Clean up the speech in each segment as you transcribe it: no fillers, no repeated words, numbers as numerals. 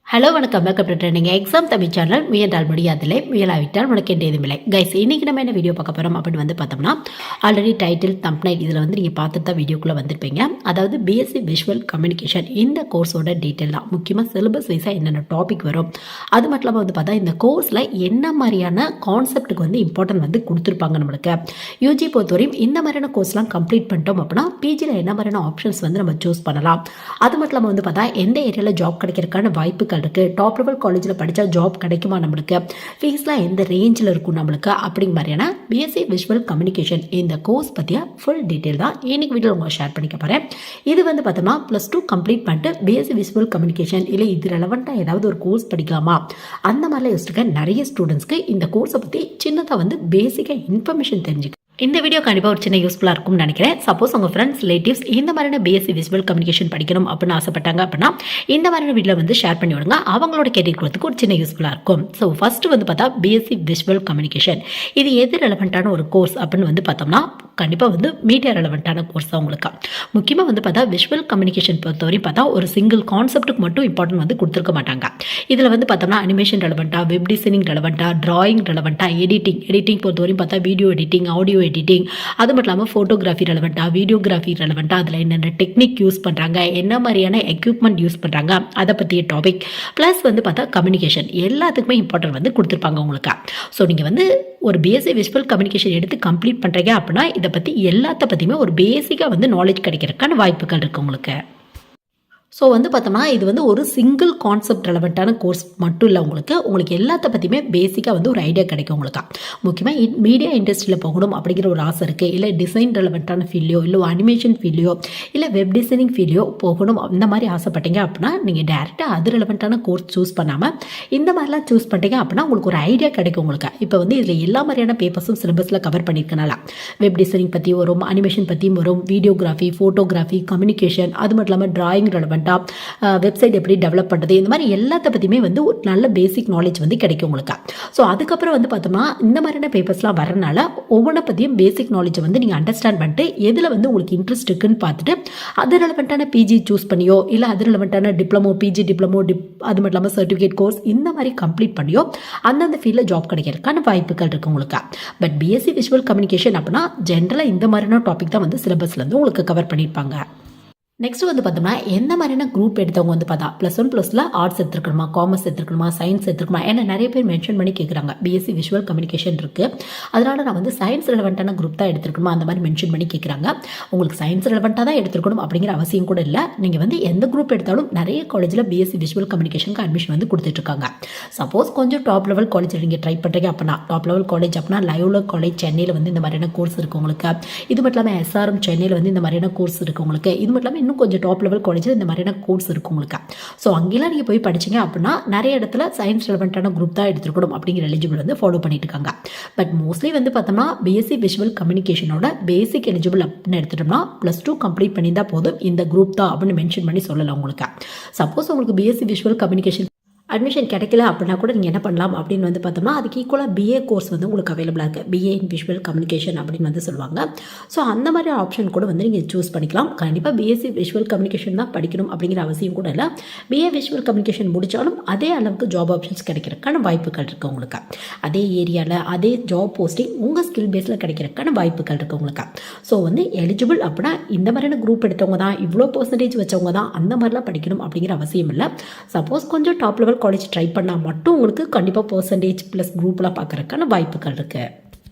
Hello வணக்கம் welcome to trending exam Tamil channel முயன்றால் முடியாதில்லை முயலாவிட்டால் உனக்கு எந்த இல்லை கைஸ் இன்றைக்கி நம்ம என்ன வீடியோ பார்க்க போகிறோம் அப்படின்னு வந்து பார்த்தோம்னா ஆல்ரெடி டைட்டில் தம்ப்னைல் இதில் வந்து நீங்கள் பார்த்துட்டு தான் வீடியோக்குள்ளே வந்திருப்பீங்க. அதாவது பிஎஸ்சி விஷுவல் கம்யூனிகேஷன் இந்த கோர்ஸோட டீட்டெயில் தான், முக்கியமாக சிலபஸ் வைஸாக என்னென்ன டாபிக் வரும், அது மட்டும் இல்லாமல் வந்து பார்த்தா இந்த கோர்ஸில் என்ன மாதிரியான கான்செப்ட்டுக்கு வந்து இம்பார்ட்டன்ட் வந்து கொடுத்துருப்பாங்க. நம்மளுக்கு யூஜி பொறுத்தவரையும் இந்த மாதிரியான கோர்ஸ்லாம் கம்ப்ளீட் பண்ணிட்டோம் அப்படின்னா பிஜியில் என்ன மாதிரியான ஆப்ஷன்ஸ் வந்து நம்ம சூஸ் பண்ணலாம், அது மட்டும் இல்லாமல் வந்து பார்த்தா எந்த ஏரியாவில் ஜாப் கிடைக்கிறதுக்கான வாய்ப்புகள் இருக்குது, டாப் லெவல் காலேஜில் படித்தா ஜாப் கிடைக்குமா, நம்மளுக்கு ஃபீஸ்லாம் எந்த ரேஞ்சில் இருக்கும் நம்மளுக்கு அப்படிங்கிற மாதிரியான பிஎஸ்சி விஷுவல் கம்யூனிகேஷன் இந்த கோர்ஸ் பற்றிய ஃபுல் டீட்டெயில் தான் இன்னைக்கு வீடியோ உங்களுக்கு ஷேர் பண்ணிக்க போகிறேன். இது வந்து பார்த்தோம்னா +2 கம்ப்ளீட் பண்ணிட்டு பிஎஸ்சி விஷுவல் கம்யூனிகேஷன் இல்லை இது ரெலவெண்ட்டாக ஏதாவது ஒரு கோர்ஸ் படிக்கலாமா அந்த மாதிரிலாம் யோசிச்சுக்க நிறைய ஸ்டூடெண்ட்ஸ்க்கு இந்த கோர்ஸை பற்றி சின்னதாக வந்து பேசிக்காக இன்ஃபர்மேஷன் தெரிஞ்சுக்க இந்த வீடியோ கண்டிப்பாக ஒரு சின்ன யூஸ்ஃபுல்லாக இருக்கும்னு நினைக்கிறேன். சப்போஸ் உங்கள் ஃப்ரெண்ட்ஸ் ரிலேட்டிவ்ஸ் இந்த மாதிரியான பிஎஸ்சி விஷுவல் கம்யூனிகேஷன் படிக்கணும் அப்படின்னு ஆசைப்பட்டாங்க அப்படின்னா இந்த மாதிரியான வீடியோ வந்து ஷேர் பண்ணி விடுங்க, அவங்களோட கேட்டுக்கிறதுக்கு ஒரு சின்ன யூஸ்ஃபுல்லாக இருக்கும். ஸோ ஃபர்ஸ்ட் வந்து பார்த்தா பிஎஸ்சி விஷுவல் கம்யூனிகேஷன் இது எது ரெலவெண்ட்டான ஒரு கோர்ஸ் அப்படின்னு வந்து பார்த்தோம்னா கண்டிப்பாக வந்து மீடியா ரெலவெண்ட்டான கோர்ஸ் தான் உங்களுக்கு. முக்கியமாக வந்து பார்த்தா விஷுவல் கம்யூனிகேஷன் பொறுத்தவரையும் பார்த்தா ஒரு சிங்கிள் கான்செப்ட்டுக்கு மட்டும் இம்பார்ட்டன்ட் வந்து கொடுத்துருக்க மாட்டாங்க. இதில் வந்து பார்த்தோம்னா அனிமேஷன் ரெலவெண்ட்டாக, வெப் டிசைனிங் ரெலவெண்ட்டாக, டிராயிங் ரெலவெண்ட்டாக, எடிட்டிங் பொறுத்தவரையும் பார்த்தா வீடியோ எடிட்டிங், ஆடியோ எடிட்டிங், அது மட்டும் இல்லாமல் ஃபோட்டோகிராஃபி ரெலவெண்ட்டாக, வீடியோகிராஃபி ரெலவெண்ட்டாக, அதில் என்னென்ன டெக்னிக் யூஸ் பண்ணுறாங்க, என்ன மாதிரியான எக்யூப்மெண்ட் யூஸ் பண்ணுறாங்க அதை பற்றிய டாபிக், ப்ளஸ் வந்து பார்த்தா கம்யூனிகேஷன் எல்லாத்துக்குமே இம்பார்ட்டன்ட் வந்து கொடுத்துருப்பாங்க உங்களுக்கு. ஸோ நீங்கள் வந்து ஒரு பிஎஸ்சி விஷுவல் கம்யூனிகேஷன் எடுத்து கம்ப்ளீட் பண்ணுறீங்க அப்படின்னா இதை பற்றி எல்லாத்த பற்றியுமே ஒரு பேசிக்காக வந்து நாலேஜ் கிடைக்கிறதுக்கான வாய்ப்புகள் இருக்குது உங்களுக்கு. ஸோ வந்து பார்த்தோம்னா இது வந்து ஒரு சிங்கிள் கான்செப்ட் ரெலவெண்ட்டான கோர்ஸ் மட்டும் இல்லை, உங்களுக்கு எல்லாத்த பற்றியுமே பேசிக்காக வந்து ஒரு ஐடியா கிடைக்கும் உங்களுக்கு. முக்கியமாக மீடியா இண்டஸ்ட்ரியில் போகணும் அப்படிங்கிற ஒரு ஆசை இருக்குது, இல்லை டிசைன் ரெலவெண்ட்டான ஃபீல்டையோ இல்லை அனிமேஷன் ஃபீல்டையோ இல்லை வெப் டிசைனிங் ஃபீல்டையோ போகணும் அந்த மாதிரி ஆசைப்பட்டீங்க அப்படின்னா நீங்கள் டேரெக்டாக அது ரெலவெண்ட்டான கோர்ஸ் சூஸ் பண்ணாமல் இந்த மாதிரிலாம் சூஸ் பண்ணிட்டீங்க அப்படின்னா உங்களுக்கு ஒரு ஐடியா கிடைக்கும் உங்களுக்கு. இப்போ வந்து இதில் எல்லா மாதிரியான பேப்பர்ஸும் சிலபஸில் கவர் பண்ணியிருக்கனால வெப் டிசைனிங் பற்றி வரும், அனிமேஷன் பற்றியும் வரும், வீடியோகிராஃபி, ஃபோட்டோகிராஃபி, கம்யூனிகேஷன், அது மட்டும் இல்லாமல் டிராயிங் ரெலவெண்ட், வெப்சைட் எப்படி டெவலப் பண்ணுறது, இந்த மாதிரி எல்லாத்த பற்றியுமே வந்து ஒரு நல்ல பேசிக் நாலேஜ் வந்து கிடைக்கும் உங்களுக்கு. ஸோ அதுக்கப்புறம் வந்து பார்த்தோம்னா இந்த மாதிரியான பேப்பர்ஸ்லாம் வரனால ஒவ்வொன்றை பற்றியும் பேசிக் நாலேஜை வந்து நீங்கள் அண்டர்ஸ்டாண்ட் பண்ணிட்டு எதில் வந்து உங்களுக்கு இன்ட்ரெஸ்ட் இருக்குன்னு பார்த்துட்டு அது ரெலவெண்ட்டான பிஜி சூஸ் பண்ணியோ இல்லை அது ரெலவெண்ட்டான டிப்ளமோ, பிஜி டிப்ளமோ, அது மட்டும் இல்லாமல் சர்டிஃபிகேட் கோர்ஸ் இந்த மாதிரி கம்ப்ளீட் பண்ணியோ அந்தந்த ஃபீல்டில் ஜாப் கிடைக்கிறதுக்கான வாய்ப்புகள் இருக்குது உங்களுக்கு. பட் பிஎஸ்சி விஷுவல் கம்யூனிகேஷன் அப்படின்னா ஜென்ரலாக இந்த மாதிரியான டாபிக் தான் வந்து சிலபஸ்லேருந்து உங்களுக்கு கவர் பண்ணியிருப்பாங்க. நெக்ஸ்ட் வந்து பார்த்தோம்னா எந்த மாதிரியான குரூப் எடுத்தவங்க வந்து பார்த்தா +1+ல ஆர்ட்ஸ் எடுத்துருக்கணுமா, காமர்ஸ் எடுத்துருக்கணுமா, சயின்ஸ் எடுத்துருக்கணுமா, ஏன்னா நிறைய பேர் மென்ஷன் பண்ணி கேட்குறாங்க. பிஎஸ்சி விஷுவல் கம்யூனிகேஷன் இருக்குது, அதனால் நான் வந்து சயின்ஸ் ரெலவெண்ட்டான குரூப் தான் எடுத்துருக்கணுமா அந்த மாதிரி மென்ஷன் பண்ணி கேட்குறாங்க. உங்களுக்கு சயின்ஸ் ரெலவெண்ட்டாக தான் எடுத்துருக்கணும் அப்படிங்கிற அவசியம் கூட இல்லை. நீங்கள் வந்து எந்த குரூப் எடுத்தாலும் நிறைய காலேஜில் பிஎஸ்சி விஷுவல் கம்யூனிகேஷனுக்கு அட்மிஷன் வந்து கொடுத்துட்ருக்காங்க. சப்போஸ் கொஞ்சம் டாப் லெவல் காலேஜில் நீங்கள் ட்ரை பண்ணுறீங்க அப்படின்னா டாப் லெவல் காலேஜ் அப்படின்னா லயோலா காலேஜ் சென்னையில் வந்து இந்த மாதிரியான கோர்ஸ் இருக்குது உங்களுக்கு. இது மட்டும் இல்லாமல் எஸ்ஆர்எம் சென்னையில் வந்து இந்த மாதிரியான கோர்ஸ் இருக்குது உங்களுக்கு. இது மட்டும் இல்லாமல் இன்னும் கொஞ்சம் டாப் லெவல் காலேஜில் இந்த மாதிரியான கோர்ஸ் இருக்கும் உங்களுக்கு. ஸோ அங்கெல்லாம் நீங்கள் போய் படிச்சிங்க அப்படின்னா நிறைய இடத்துல சயின்ஸ் ரெலவெண்ட்டான குரூப் தான் எடுத்துருக்கணும் அப்படிங்கிற எலிஜிபிள் வந்து ஃபாலோ பண்ணிட்டு இருக்காங்க. பட் மோஸ்ட்லி வந்து பார்த்தோம்னா பிஎஸ்சி விஷுவல் கம்யூனிகேஷனோட பேசிக் எலிஜிபிள் அப்படின்னு எடுத்துட்டோம்னா +2 கம்ப்ளீட் பண்ணியிருந்தால் போதும் இந்த குரூப் தான் அப்படின்னு மென்ஷன் பண்ணி சொல்லலாம் உங்களுக்கு. சப்போஸ் உங்களுக்கு பிஎஸ்சி விஷுவல் கம்யூனிகேஷன் அட்மிஷன் கிடைக்கல அப்படின்னா கூட நீங்கள் என்ன பண்ணலாம் அப்படின்னு வந்து பார்த்தோம்னா அதுக்கு ஈக்குவலாக பிஏ கோர்ஸ் வந்து உங்களுக்கு அவைலபிளாக இருக்குது. பிஏ இன் விஷுவல் கம்யூனிகேஷன் அப்படின்னு வந்து சொல்லுவாங்க. ஸோ அந்த மாதிரி ஆப்ஷன் கூட வந்து நீங்கள் சூஸ் பண்ணிக்கலாம். கண்டிப்பாக பிஎஸ்சி விஷுவல் கம்யூனிகேஷன் தான் படிக்கணும் அப்படிங்கிற அவசியம் கூட இல்லை. பிஏ விஷுவல் கம்யூனிகேஷன் முடித்தாலும் அதே அளவுக்கு ஜாப் ஆப்ஷன்ஸ் கிடைக்கிறதுக்கான வாய்ப்புகள் இருக்குது உங்களுக்கு. அதே ஏரியாவில் அதே ஜாப் போஸ்டிங் உங்கள் ஸ்கில் பேஸில் கிடைக்கிறதுக்கான வாய்ப்புகள் இருக்குது உங்களுக்கு. ஸோ வந்து எலிஜிபிள் அப்படின்னா இந்த மாதிரியான குரூப் எடுத்தவங்க தான், இவ்வளோ பர்சன்டேஜ் வச்சவங்க தான் அந்த மாதிரிலாம் படிக்கணும் அப்படிங்கிற அவசியம் இல்லை. சப்போஸ் கொஞ்சம் டாப் லெவல் காலேஜ் ட்ரை பண்ணால் மட்டும் உங்களுக்கு கண்டிப்பாக பர்சன்டேஜ் ப்ளஸ் குரூப்லாம் பார்க்குறதுக்கான வாய்ப்புகள் இருக்குது.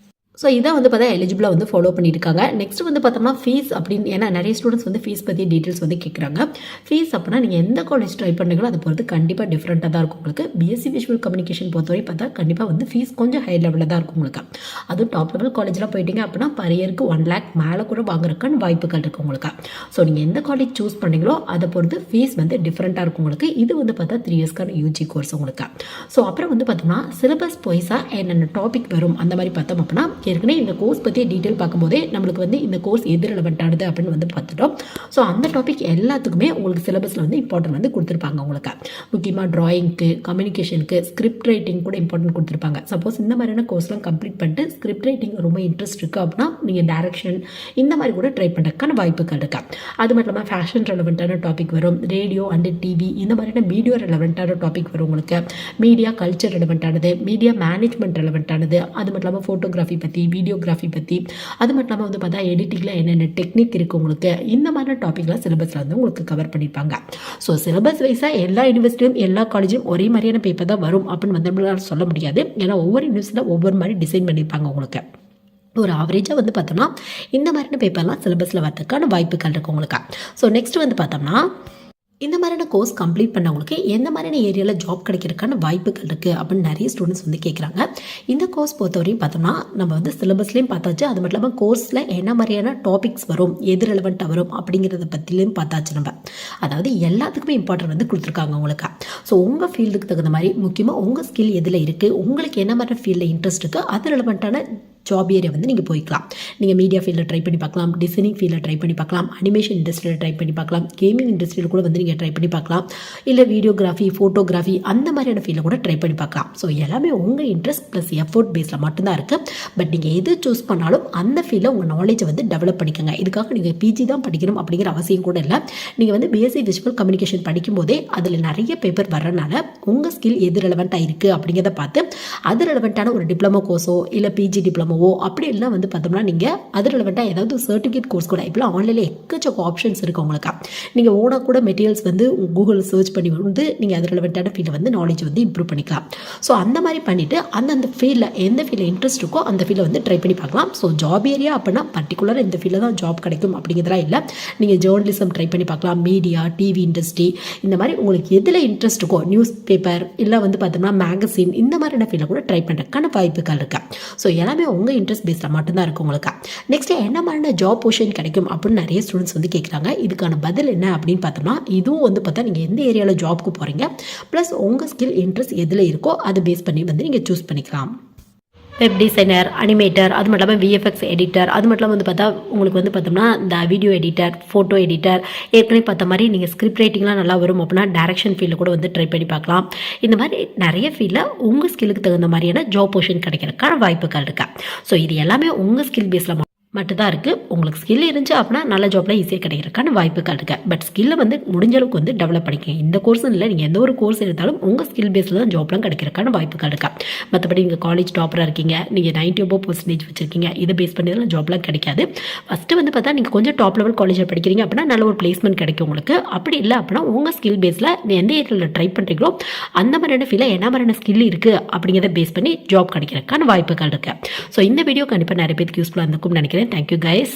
ஸோ இதை வந்து பார்த்தா எலிஜிபிளாக வந்து ஃபாலோ பண்ணியிருக்காங்க. நெக்ஸ்ட் வந்து பார்த்தோம்னா ஃபீஸ் அப்படின்னு, ஏன்னா நிறைய ஸ்டூடெண்ட்ஸ் வந்து ஃபீஸ் பற்றி டீட்டெயில்ஸ் வந்து கேட்குறாங்க. ஃபீஸ் அப்படின்னா நீங்கள் எந்த காலேஜ் ட்ரை பண்ணுறீங்களோ அதை பொறுத்து கண்டிப்பாக டிஃப்ரெண்ட்டாக தான் இருக்கும் உங்களுக்கு. பிஎஸ்சி விஷுவல் கம்யூனிகேஷன் பொறுத்தவரை பார்த்தா கண்டிப்பாக வந்து ஃபீஸ் கொஞ்சம் ஹை லெவலில் தான் இருக்கும் உங்களுக்கு. அதுவும் டாப் லெவல் காலேஜில் போயிட்டீங்க அப்படின்னா பர் இயருக்கு 1 lakh மேலே கூட வாங்குறதுக்கான வாய்ப்புகள் இருக்குது உங்களுக்கு. ஸோ நீங்கள் எந்த காலேஜ் சூஸ் பண்ணீங்களோ அதை பொறுத்து ஃபீஸ் வந்து டிஃப்ரெண்ட்டாக இருக்கும் உங்களுக்கு. இது வந்து பார்த்தா 3 இயர்ஸ்க்கான யூஜி கோர்ஸ் உங்களுக்கு. ஸோ அப்புறம் வந்து பார்த்தோம்னா சிலபஸ் வைஸாக என்னென்ன டாபிக் வரும் அந்த மாதிரி பார்த்தோம் அப்படின்னா ஏற்கனவே இந்த கோர்ஸ் பற்றி டீட்டெயில் பார்க்கும்போதே நம்மளுக்கு வந்து இந்த கோர்ஸ் எது ரெலவெண்ட்டானது அப்படின்னு வந்து பார்த்துட்டோம். ஸோ அந்த டாபிக் எல்லாத்துக்குமே உங்களுக்கு சிலபஸில் வந்து இம்பார்ட்டன்ட் வந்து கொடுத்துருப்பாங்க. உங்களுக்கு முக்கியமாக ட்ராயிங்க்கு, கம்யூனிகேஷனுக்கு, ஸ்கிரிப்ட் ரைட்டிங் கூட இம்பார்ட்டன்ட் கொடுத்துருப்பாங்க. சப்போஸ் இந்த மாதிரியான கோர்ஸ்லாம் கம்ப்ளீட் பண்ணிட்டு ஸ்கிரிப்ட் ரைட்டிங் ரொம்ப இன்ட்ரெஸ்ட் இருக்குது அப்படின்னா நீங்கள் டைரக்ஷன் இந்த மாதிரி கூட ட்ரை பண்ணுறதுக்கான வாய்ப்புகள் இருக்கா. அது மட்டும் இல்லாமல் ஃபேஷன் ரெலவெண்ட்டான டாபிக் வரும், ரேடியோ அண்ட் டிவி இந்த மாதிரியான மீடியா ரெலவெண்ட்டான டாபிக் வரும். உங்களுக்கு மீடியா கல்ச்சர் ரெலவெண்ட்டானது, மீடியா மேனேஜ்மெண்ட் ரெலவெண்ட்டானது, அது மட்டும் இல்லாமல் ஃபோட்டோகிராஃபி பற்றி, வீடியோகிராஃபி பற்றி, அது மட்டும் இல்லாமல் வந்து பார்த்தா எடிட்டிங்கில் என்னென்ன டெக்னிக் இருக்குது உங்களுக்கு, இந்த மாதிரி டாப்பிக்லாம் சிலபஸில் வந்து உங்களுக்கு கவர் பண்ணியிருப்பாங்க. ஸோ சிலபஸ் வைஸாக எல்லா யூனிவர்சிட்டியும் எல்லா காலேஜும் ஒரே மாதிரியான பேப்பர் தான் வரும் அப்படின்னு வந்து சொல்ல முடியாது. ஏன்னா ஒவ்வொரு யூனிவர்சிட்டியில் ஒவ்வொரு மாதிரி டிசைன் பண்ணியிருப்பாங்க. உங்களுக்கு ஒரு ஆவரேஜாக வந்து பார்த்தோம்னா இந்த மாதிரியான பேப்பர்லாம் சிலபஸில் வரதுக்கான வாய்ப்புகள் இருக்குது உங்களுக்கு. ஸோ நெக்ஸ்ட் வந்து பார்த்தோம்னா இந்த மாதிரியான கோர்ஸ் கம்ப்ளீட் பண்ணவங்களுக்கு எந்த மாதிரியான ஏரியாவில் ஜாப் கிடைக்கிறதுக்கான வாய்ப்புகள் இருக்குது அப்படின்னு நிறைய ஸ்டூடெண்ட்ஸ் வந்து கேட்குறாங்க. இந்த கோர்ஸ் பொறுத்தவரையும் பார்த்தோம்னா நம்ம வந்து சிலபஸ்லேயும் பார்த்தாச்சு, அது மட்டும் இல்லாமல் கோர்ஸில் என்ன மாதிரியான டாபிக்ஸ் வரும், எது ரெலவெண்ட்டாக வரும் அப்படிங்கிறத பற்றிலையும் பார்த்தாச்சு. நம்ம அதாவது எல்லாத்துக்குமே இம்பார்ட்டன்ட் வந்து கொடுத்துருக்காங்க உங்களுக்கு. ஸோ உங்கள் ஃபீல்டுக்கு தகுந்த மாதிரி முக்கியமாக உங்கள் ஸ்கில் எதில் இருக்குது, உங்களுக்கு என்ன மாதிரி ஃபீல்டில் இன்ட்ரெஸ்ட் இருக்குது, அது ரெலவெண்ட்டான ஜாப் ஏரியா வந்து நீங்கள் போய்க்கலாம். நீங்கள் மீடியா ஃபீல்டில் ட்ரை பண்ணி பார்க்கலாம், டிசைனிங் ஃபீல்டில் ட்ரை பண்ணி பார்க்கலாம், அனிமேஷன் இண்டஸ்ட்ரியில் ட்ரை பண்ணி பார்க்கலாம், கேமிங் இண்டஸ்ட்ரியில் கூட வந்து நீங்கள் ட்ரை பண்ணி பார்க்கலாம், இல்லை வீடியோகிராஃபி, ஃபோட்டோகிராஃபி அந்த மாதிரியான ஃபீல்டில் கூட ட்ரை பண்ணி பார்க்கலாம். ஸோ எல்லாமே உங்கள் இன்ட்ரெஸ்ட் ப்ளஸ் எஃபோர்ட் பேஸில் மட்டும்தான் இருக்குது. பட் நீங்கள் எது சூஸ் பண்ணாலும் அந்த ஃபீல்டில் உங்கள் நாலேஜை வந்து டெவலப் பண்ணிக்கோங்க. இதுக்காக நீங்கள் பிஜி தான் படிக்கணும் அப்படிங்கிற அவசியம் கூட இல்லை. நீங்கள் வந்து பிஎஸ்சி விஷுவல் கம்யூனிகேஷன் படிக்கும்போதே அதில் நிறைய பேப்பர் வர்றதுனால உங்கள் ஸ்கில் எது ரெலவெண்ட்டாக இருக்குது அப்படிங்கிறத பார்த்து அது ரெலவெண்ட்டான ஒரு டிப்ளமோ கோர்ஸோ இல்லை பிஜி டிப்ளமோ அப்படி எல்லாம் வந்து பார்த்தோம்னா நீங்கள் அது ரெலவெண்ட்டாக ஏதாவது சர்டிஃபிகேட் கோர்ஸ் கூட இப்போலாம் ஆன்லைனில் எக்கச்சக்க ஆப்ஷன்ஸ் இருக்குது உங்களுக்கு. நீங்கள் ஓனாக கூட மெட்டீரியல்ஸ் வந்து கூகுள் சர்ச் பண்ணி வந்து நீங்கள் அது ரெலவெண்ட்டான ஃபீல்டில் வந்து நாலேஜ் வந்து இம்ப்ரூவ் பண்ணிக்கலாம். ஸோ அந்த மாதிரி பண்ணிவிட்டு அந்த ஃபீல்டில் எந்த ஃபீல்டில் இன்ட்ரெஸ்ட் இருக்கோ அந்த ஃபீல்டில் வந்து ட்ரை பண்ணி பார்க்கலாம். ஸோ ஜாப் ஏரியா அப்படின்னா பர்டிகுலராக இந்த ஃபீல்டில் தான் ஜாப் கிடைக்கும் அப்படிங்கிறதெல்லாம் இல்லை. நீங்கள் ஜேர்னலிசம் ட்ரை பண்ணி பார்க்கலாம், மீடியா, டிவி இண்டஸ்ட்ரி இந்த மாதிரி உங்களுக்கு எதில் இன்ட்ரெஸ்ட் இருக்கோ, நியூஸ் பேப்பர் இல்லை வந்து பார்த்தோம்னா மேகசின் இந்த மாதிரியான ஃபீல்டில் கூட ட்ரை பண்ணுறதுக்கான வாய்ப்புகள் இருக்குது. ஸோ எல்லாமே உங்கள் இன்ட்ரெஸ்ட் பேஸில் மட்டும்தான் இருக்குது உங்களுக்கு. நெக்ஸ்ட் என்ன மாதிரியான ஜாப் பொசிஷன் கிடைக்கும் அப்படின்னு நிறைய ஸ்டூடெண்ட்ஸ் வந்து கேட்குறாங்க. இதுக்கான பதில் என்ன அப்படின்னு பார்த்தோம்னா இதுவும் வந்து பார்த்தா நீங்கள் எந்த ஏரியாவில் ஜாப்க்கு போகிறீங்க ப்ளஸ் உங்கள் ஸ்கில் இன்ட்ரெஸ்ட் எதில் இருக்கோ அதை பேஸ் பண்ணி வந்து நீங்கள் சூஸ் பண்ணிக்கலாம். வெப் டிசைனர், அனிமேட்டர், அது மட்டும் இல்லாமல் விஎஃப்எக்ஸ் எடிட்டர், அது மட்டும் இல்லாமல் வந்து பார்த்தா உங்களுக்கு வந்து பார்த்தோம்னா இந்த வீடியோ எடிட்டர், ஃபோட்டோ எடிட்டர், ஏற்கனவே பார்த்த மாதிரி நீங்கள் ஸ்கிரிப்ட் ரைட்டிங்லாம் நல்லா வரும் அப்படின்னா டைரக்ஷன் ஃபீல்டில் கூட வந்து ட்ரை பண்ணி பார்க்கலாம். இந்த மாதிரி நிறைய ஃபீல்டில் உங்கள் ஸ்கில்லுக்கு தகுந்த மாதிரியான ஜாப் பொசிஷன் கிடைக்கிறதுக்கான வாய்ப்புகள் இருக்கா. ஸோ இது எல்லாமே உங்கள் ஸ்கில் பேஸில் மட்டும்தான் இருக்குது. உங்களுக்கு ஸ்கில் இருந்துச்சு அப்படின்னா நல்ல ஜாப்பில் ஈஸியாக கிடைக்கிறதுக்கான வாய்ப்புகள் இருக்குது. பட் ஸ்கில்லை வந்து முடிஞ்ச அளவுக்கு வந்து டெவலப் பண்ணிக்கங்க. இந்த கோர்ஸ் இல்லை, நீங்கள் எந்த ஒரு கோர்ஸ் எடுத்தாலும் உங்கள் ஸ்கில் பேஸில் தான் ஜாப்லாம் கிடைக்கிறதுக்கான வாய்ப்புகள் இருக்கா. மற்றபடி நீங்கள் காலேஜ் டாப்பராக இருக்கீங்க, நீங்கள் 90% வச்சுருக்கீங்க, இதை பேஸ் பண்ணி தான் ஜாப்லாம் கிடைக்காது. ஃபஸ்ட்டு வந்து பார்த்தா நீங்கள் கொஞ்சம் டாப் லெவல் காலேஜில் படிக்கிறீங்க அப்படின்னா நல்ல ஒரு பிளேஸ்மெண்ட் கிடைக்கும் உங்களுக்கு. அப்படி இல்லை அப்படின்னா உங்கள் ஸ்கில் பேஸில் எந்த ஏரியாவில் ட்ரை பண்ணுறீங்களோ அந்த மாதிரியான ஃபீல்டில் என்ன மாதிரியான ஸ்கில் இருக்குது அப்படிங்கிறத பேஸ் பண்ணி ஜாப் கிடைக்கிறதுக்கான வாய்ப்புகள் இருக்குது. ஸோ இந்த வீடியோ கண்டிப்பாக நிறைய பேருக்கு யூஸ்ஃபுல்லாக இருந்திருக்கும்னு நினைக்கிறேன். Thank you guys.